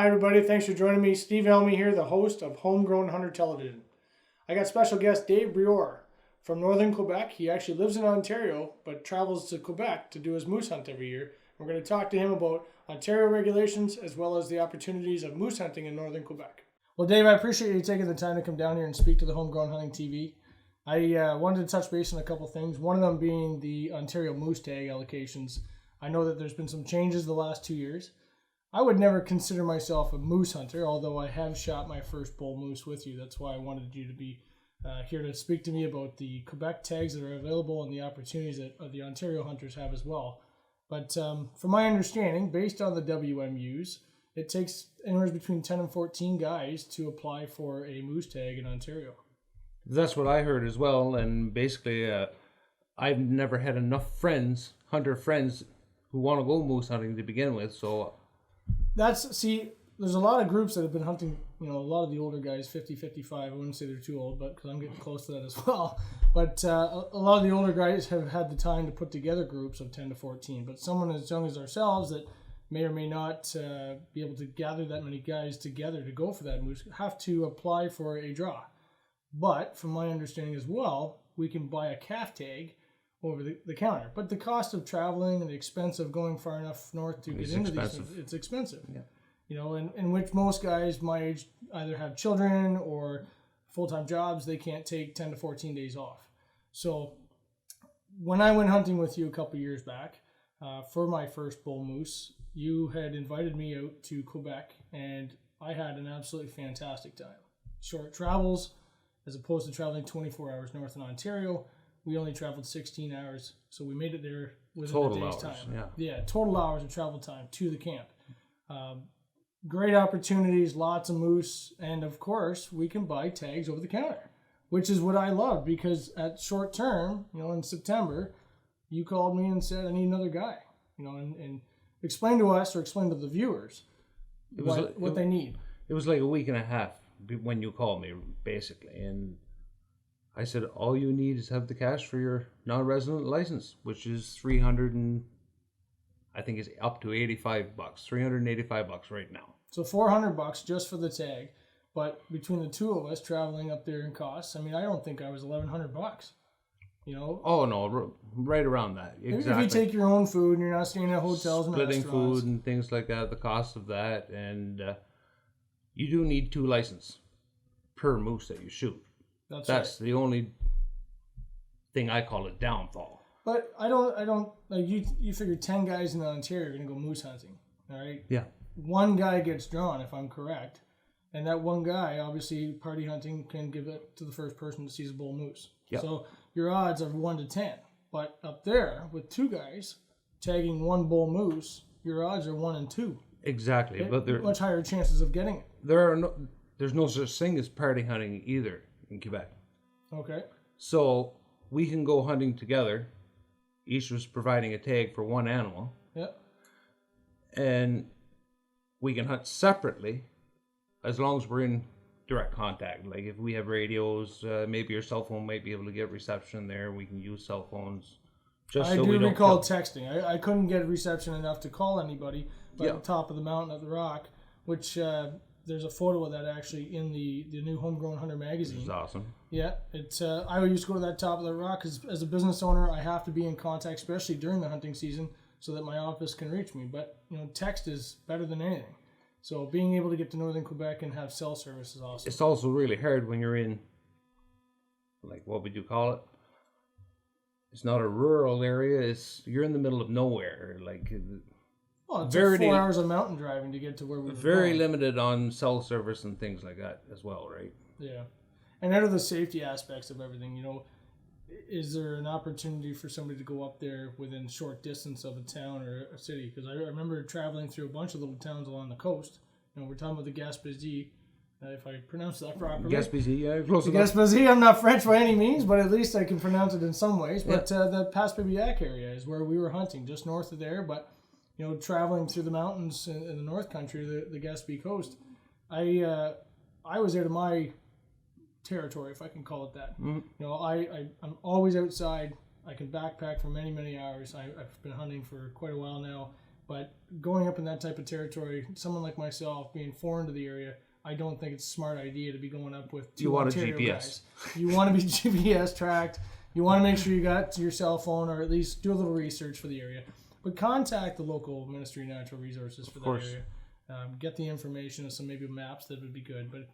Hi, everybody. Thanks for joining me. Steve Elmy here, the host of Homegrown Hunter Television. I got special guest Dave Briard from northern Quebec. He actually lives in Ontario, but travels to Quebec to do his moose hunt every year. We're going to talk to him about Ontario regulations as well as the opportunities of moose hunting in northern Quebec. Well, Dave, I appreciate you taking the time to come down here and speak to the Homegrown Hunting TV. I wanted to touch base on a couple things, one of them being the Ontario moose tag allocations. I know that there's been some changes the last 2 years. I would never consider myself a moose hunter, although I have shot my first bull moose with you. That's why I wanted you to be here to speak to me about the Quebec tags that are available and the opportunities that the Ontario hunters have as well. But from my understanding, based on the WMUs, it takes anywhere between 10 and 14 guys to apply for a moose tag in Ontario. That's what I heard as well, and basically I've never had enough hunter friends, who want to go moose hunting to begin with, so... There's a lot of groups that have been hunting, a lot of the older guys, 50, 55, I wouldn't say they're too old, but because I'm getting close to that as well, but a lot of the older guys have had the time to put together groups of 10 to 14, but someone as young as ourselves that may or may not be able to gather that many guys together to go for that moose have to apply for a draw. But from my understanding as well, we can buy a calf tag over the counter. But the cost of traveling and the expense of going far enough north to get into these things, it's expensive. Yeah. In which most guys my age either have children or full-time jobs, they can't take 10 to 14 days off. So when I went hunting with you a couple years back for my first bull moose, you had invited me out to Quebec, and I had an absolutely fantastic time. Short travels, as opposed to traveling 24 hours north in Ontario, we only traveled 16 hours, so we made it there within total a day's hours, time. Yeah, total hours of travel time to the camp. Great opportunities, lots of moose, and of course, we can buy tags over the counter, which is what I love, because at short term, in September, you called me and said, I need another guy, and explain to us or explain to the viewers what they need. It was like a week and a half when you called me, basically, and I said, all you need is have the cash for your non-resident license, which is I think it's up to $85, $385 right now. So $400 just for the tag, but between the two of us traveling up there in costs, I don't think I was $1,100. Oh no, right around that. Exactly. If you take your own food and you're not staying at hotels and splitting restaurants. food and things like that, the cost of that, and you do need 2 licenses per moose that you shoot. That's right. The only thing I call a downfall. But I don't like you figure 10 guys in Ontario are going to go moose hunting, all right? Yeah. One guy gets drawn, if I'm correct, and that one guy, obviously, party hunting can give it to the first person that sees a bull moose. Yep. So your odds are 1 to 10. But up there, with 2 guys tagging 1 bull moose, your odds are 1 and 2. Exactly. But there much higher chances of getting it. There's no such thing as party hunting either in Quebec. Okay. So we can go hunting together. Each was providing a tag for 1 animal. Yep. And we can hunt separately as long as we're in direct contact. Like if we have radios, maybe your cell phone might be able to get reception there. We can use cell phones. I do recall texting. I couldn't get reception enough to call anybody, but at the top of the mountain at the rock, which there's a photo of that actually in the new Homegrown Hunter magazine. Which is awesome. Yeah, it's. I used to go to that top of the rock because as a business owner, I have to be in contact, especially during the hunting season, so that my office can reach me. But text is better than anything. So being able to get to northern Quebec and have cell service is awesome. It's also really hard when you're in, like, what would you call it? It's not a rural area. You're in the middle of nowhere. Like, it's like 4 hours of mountain driving to get to where we're very limited on cell service and things like that as well, right? Yeah. And out of the safety aspects of everything, is there an opportunity for somebody to go up there within short distance of a town or a city? Because I remember traveling through a bunch of little towns along the coast. We're talking about the Gaspésie, if I pronounce that properly. Gaspésie, yeah, close enough. Gaspésie, I'm not French by any means, but at least I can pronounce it in some ways. But the Pas-Pébiac area is where we were hunting, just north of there. But, traveling through the mountains in the North Country, the Gaspé coast, I was there to my territory, if I can call it that. Mm-hmm. I'm always outside. I can backpack for many, many hours. I've been hunting for quite a while now, But going up in that type of territory, someone like myself being foreign to the area, I don't think it's a smart idea to be going up with two Ontario guys. You want to be GPS tracked. You want to make sure you got your cell phone, or at least do a little research for the area. But contact the local Ministry of Natural Resources for that area. Get the information and some maybe maps that would be good. But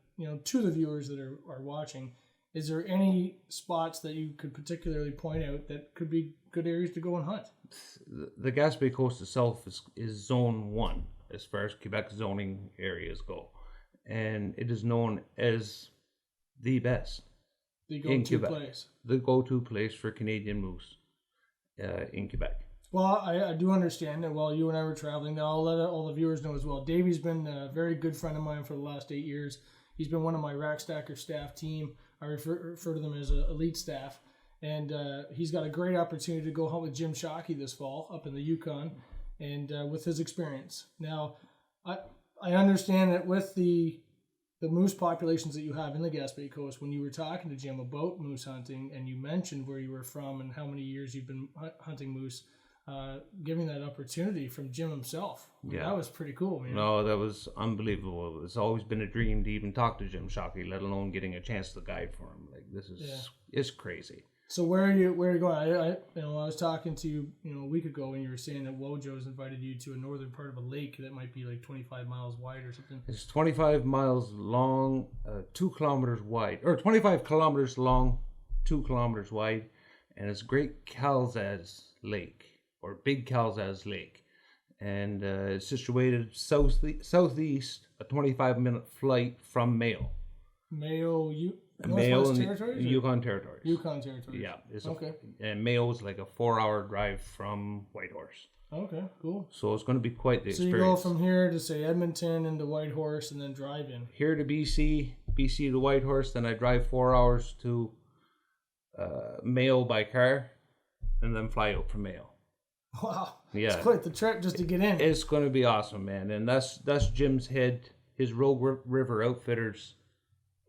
to the viewers that are watching, is there any spots that you could particularly point out that could be good areas to go and hunt? The Gaspé Coast itself is Zone 1 as far as Quebec zoning areas go. And it is known as the best. The go-to place. The go-to place for Canadian moose in Quebec. Well, I do understand that while you and I were traveling, now I'll let all the viewers know as well. Davey's been a very good friend of mine for the last 8 years. He's been one of my Rack Stacker staff team. I refer to them as elite staff. And he's got a great opportunity to go hunt with Jim Shockey this fall up in the Yukon, and with his experience. Now, I understand that with the moose populations that you have in the Gaspé Coast, when you were talking to Jim about moose hunting and you mentioned where you were from and how many years you've been hunting moose, giving that opportunity from Jim himself. Yeah. That was pretty cool, man. No, that was unbelievable. It's always been a dream to even talk to Jim Shockey, let alone getting a chance to guide for him. Like, this is it's crazy. So where are you going? I was talking to you, a week ago, and you were saying that Wojo's invited you to a northern part of a lake that might be like 25 miles wide or something. It's 25 miles long, 2 kilometers wide, or 25 kilometers long, 2 kilometers wide, and it's Great Calzaz Lake, or Big Calzaz Lake, and it's situated southeast, a 25-minute flight from Mayo. Mayo, Mayo and territories? Yukon territories. Yukon territories. Yeah. Okay. And Mayo is like a 4-hour drive from Whitehorse. Okay, cool. So it's going to be quite the experience. So you go from here to, say, Edmonton into Whitehorse and then drive in. Here to BC to Whitehorse, then I drive 4 hours to Mayo by car, and then fly out from Mayo. Wow. Yeah. It's quite the trip just to get in. It's going to be awesome, man. And that's Jim's his Rogue River Outfitters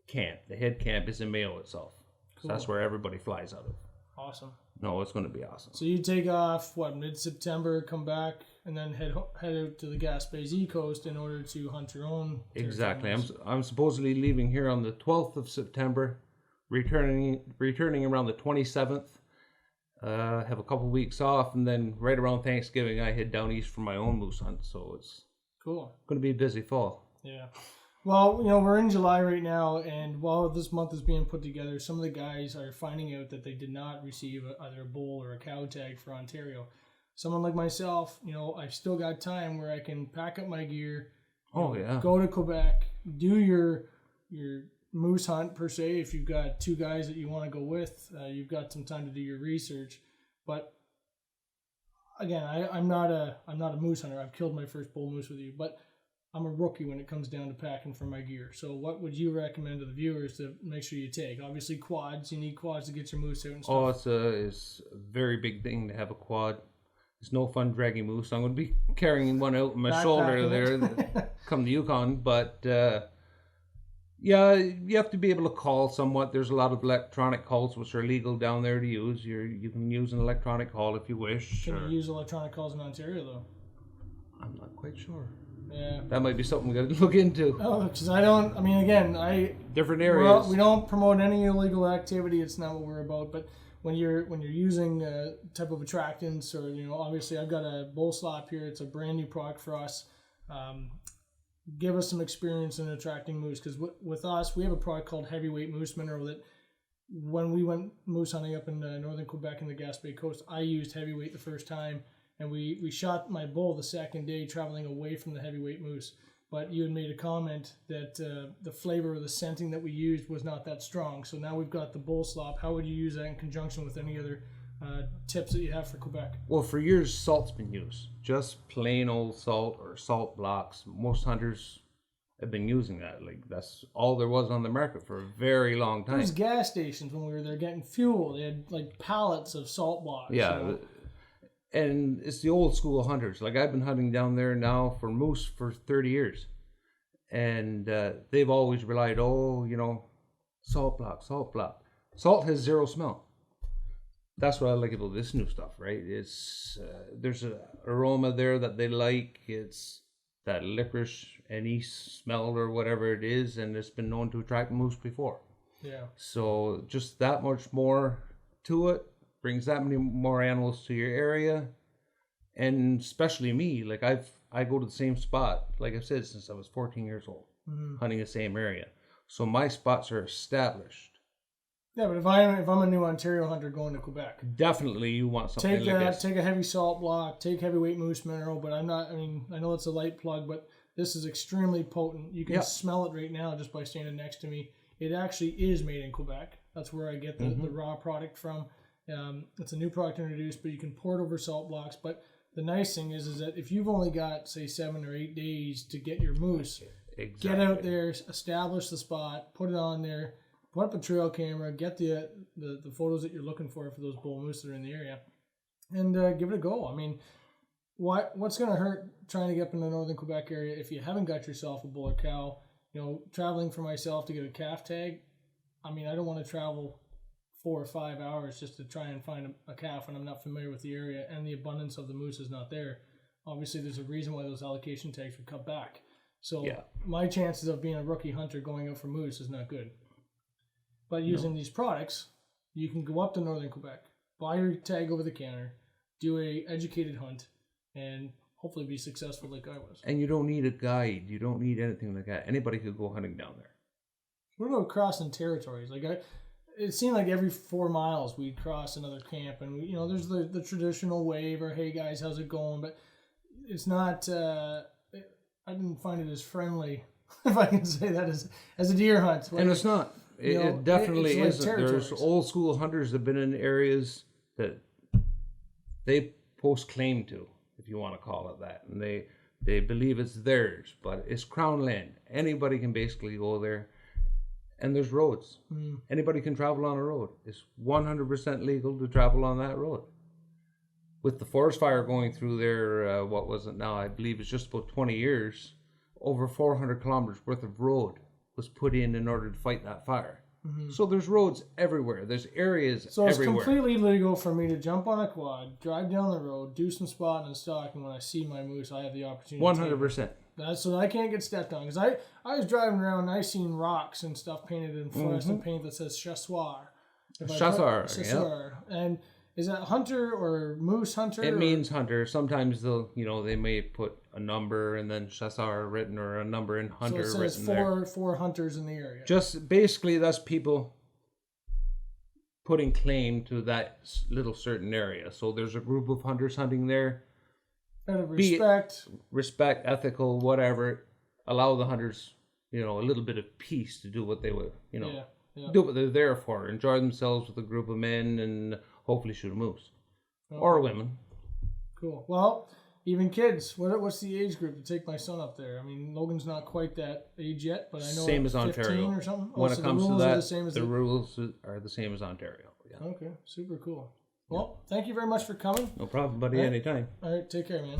camp. The head camp is in Mayo itself. Cool. So that's where everybody flies out of. Awesome. No, it's going to be awesome. So you take off, mid-September, come back, and then head out to the Gaspé Coast in order to hunt your own. Exactly. I'm supposedly leaving here on the 12th of September, returning around the 27th. Have a couple weeks off, and then right around Thanksgiving, I head down east for my own moose hunt. So it's cool. Going to be a busy fall. Yeah. Well, we're in July right now, and while this month is being put together, some of the guys are finding out that they did not receive either a bull or a cow tag for Ontario. Someone like myself, I've still got time where I can pack up my gear, go to Quebec, do your moose hunt per se. If you've got 2 guys that you want to go with, you've got some time to do your research. But again, I'm not a moose hunter. I've killed my first bull moose with you, but I'm a rookie when it comes down to packing for my gear. So what would you recommend to the viewers to make sure you take? Obviously quads. You need quads to get your moose out and stuff. Oh, it's a very big thing to have a quad. It's no fun dragging moose. I'm going to be carrying one out on my shoulder there come the Yukon. But you have to be able to call somewhat. There's a lot of electronic calls which are legal down there to use. You can use an electronic call if you wish. Can you use electronic calls in Ontario though? I'm not quite sure. Yeah. That might be something we got to look into. Oh, because different areas. We don't promote any illegal activity. It's not what we're about. But when you're using type of attractants, or obviously I've got a bull slop here. It's a brand new product for us. Give us some experience in attracting moose, because with us we have a product called Heavyweight Moose Mineral that when we went moose hunting up in northern Quebec in the Gaspé Coast, I used Heavyweight the first time. And we shot my bull the second day traveling away from the heavyweight moose. But you had made a comment that the flavor or the scenting that we used was not that strong. So now we've got the bull slop. How would you use that in conjunction with any other tips that you have for Quebec? Well, for years, salt's been used. Just plain old salt or salt blocks. Most hunters have been using that. Like, that's all there was on the market for a very long time. There was gas stations when we were there getting fuel. They had like pallets of salt blocks. Yeah. And it's the old school hunters. Like, I've been hunting down there now for moose for 30 years. And they've always relied, salt block. Salt has zero smell. That's what I like about this new stuff, right? It's there's an aroma there that they like. It's that licorice anise smell or whatever it is, and it's been known to attract moose before. Yeah. So just that much more to it brings that many more animals to your area, and especially me. Like I go to the same spot, like I've said, since I was 14 years old, hunting the same area. So my spots are established. Yeah, but if I'm a new Ontario hunter going to Quebec, definitely you want something take like this. Take a heavy salt block, take heavyweight moose mineral, but I'm not. I mean, I know it's a light plug, but this is extremely potent. You can smell it right now just by standing next to me. It actually is made in Quebec. That's where I get the raw product from. It's a new product introduced, but you can pour it over salt blocks. But the nice thing is that if you've only got, say, 7 or 8 days to get your moose, get out there, establish the spot, put it on there, put up a trail camera, get the photos that you're looking for those bull moose that are in the area, and give it a go. I mean, what's going to hurt trying to get up in the northern Quebec area if you haven't got yourself a bull or cow? You know, traveling for myself to get a calf tag, I mean, I don't want to travel 4 or 5 hours just to try and find a calf when I'm not familiar with the area and the abundance of the moose is not there. Obviously, there's a reason why those allocation tags were cut back. So my chances of being a rookie hunter going out for moose is not good. But using these products, you can go up to northern Quebec, buy your tag over the counter, do a educated hunt, and hopefully be successful like I was. And you don't need a guide. You don't need anything like that. Anybody could go hunting down there. What about crossing territories? Like it seemed like every 4 miles we'd cross another camp, and there's the traditional wave or hey guys, how's it going? But it's not. I didn't find it as friendly, if I can say that, as a deer hunt. And it's not. It definitely it's isn't. like There's old school hunters that have been in areas that they post claim to, if you want to call it that, and they believe it's theirs, but it's crown land. Anybody can basically go there, and there's roads. Anybody can travel on a road. It's 100% legal to travel on that road. With the forest fire going through there, what was it now? I believe it's just about 20 years. Over 400 kilometers worth of road was put in order to fight that fire. So there's roads everywhere. There's areas so it's everywhere. Completely legal for me to jump on a quad, drive down the road, do some spotting and stalking. When I see my moose, I have the opportunity 100%. So I can't get stepped on. Because I was driving around and I seen rocks and stuff painted in fluorescent paint that says chassoir. Chasseur, yeah. And is that hunter or moose hunter? It means hunter. Sometimes they may put a number and then chasseur written or a number in hunter so it says written there. four hunters in the area. Just basically that's people putting claim to that little certain area. So there's a group of hunters hunting there. Out of respect, ethical, whatever. Allow the hunters, a little bit of peace to do what they would, do what they're there for. Enjoy themselves with a group of men and hopefully shoot a moose. Or women. Cool. Well, even kids. What's the age group to take my son up there? I mean, Logan's not quite that age yet, but I know same as 15 Ontario or something. When it comes to that, the rules are the same as Ontario. Yeah. Okay, super cool. Well, thank you very much for coming. No problem, buddy. Anytime. All right, take care, man.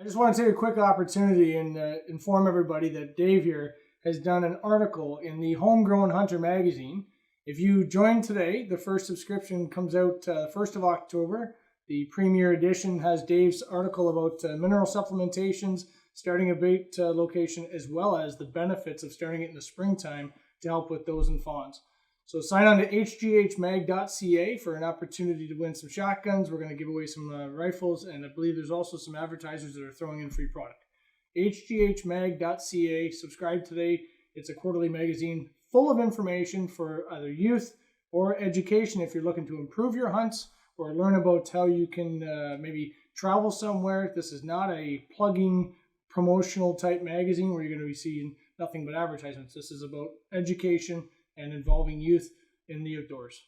I just want to take a quick opportunity and inform everybody that Dave here has done an article in the Homegrown Hunter magazine. If you join today, the first subscription comes out 1st of October. The premier edition has Dave's article about mineral supplementations, starting a bait location, as well as the benefits of starting it in the springtime to help with does and fawns. So sign on to hghmag.ca for an opportunity to win some shotguns. We're going to give away some rifles, and I believe there's also some advertisers that are throwing in free product. hghmag.ca. Subscribe today. It's a quarterly magazine full of information for either youth or education if you're looking to improve your hunts or learn about how you can maybe travel somewhere. This is not a plugging promotional type magazine where you're going to be seeing nothing but advertisements. This is about education and involving youth in the outdoors.